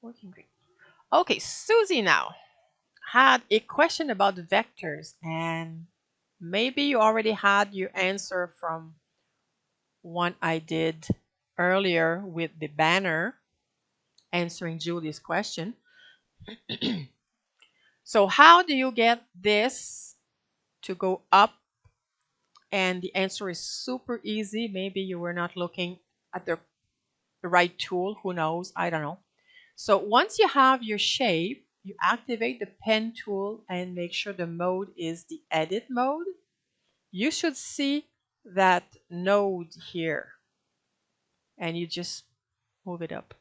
Working great. Okay, Susie now had a question about vectors, and maybe you already had your answer from one I did earlier with the banner answering Julie's question. So how do you get this to go up? And the answer is super easy. Maybe you were not looking at the right tool. Who knows? I don't know. So once you have your shape, you activate the pen tool and make sure the mode is the edit mode. You should see that node here, and you just move it up.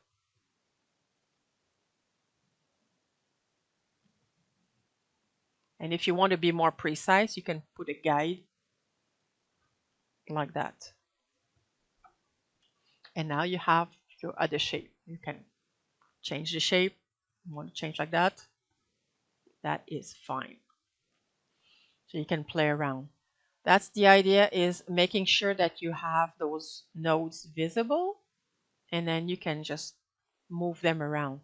And if you want to be more precise, you can put a guide like that. And now you have your other shape. You can change the shape. You want to change like that? That is fine. So you can play around. That's the idea, is making sure that you have those nodes visible, and then you can just move them around.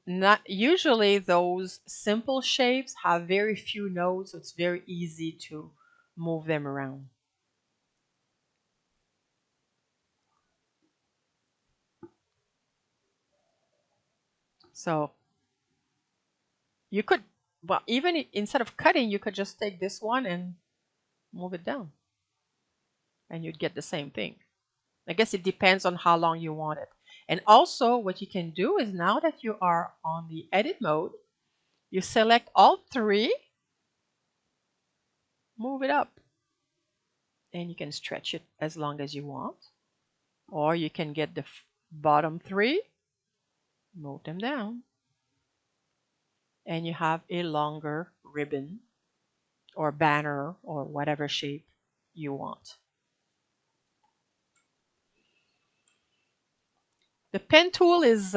Not usually those simple shapes have very few nodes, so it's very easy to move them around. So you could, well, even instead of cutting, you could just take this one and move it down, and you'd get the same thing. I guess it depends on how long you want it. And also what you can do is, now that you are on the edit mode, you select all three, move it up, and you can stretch it as long as you want. Or you can get the bottom three, move them down, and you have a longer ribbon or banner or whatever shape you want. The pen tool is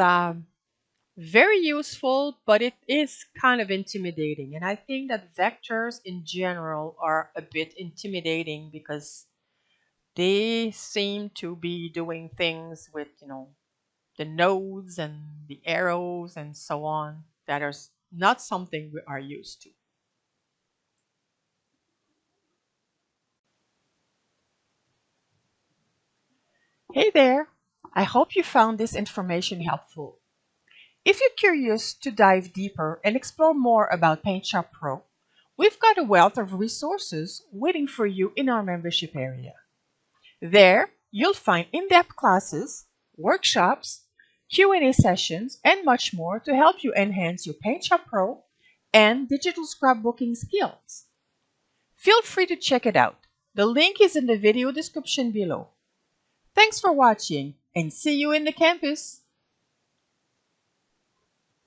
very useful, but it is kind of intimidating. And I think that vectors in general are a bit intimidating because they seem to be doing things with, the nodes and the arrows and so on that are not something we are used to. Hey there! I hope you found this information helpful. If you're curious to dive deeper and explore more about PaintShop Pro, we've got a wealth of resources waiting for you in our membership area. There, you'll find in-depth classes, workshops, Q&A sessions, and much more to help you enhance your PaintShop Pro and digital scrapbooking skills. Feel free to check it out. The link is in the video description below. Thanks for watching, and see you in the campus!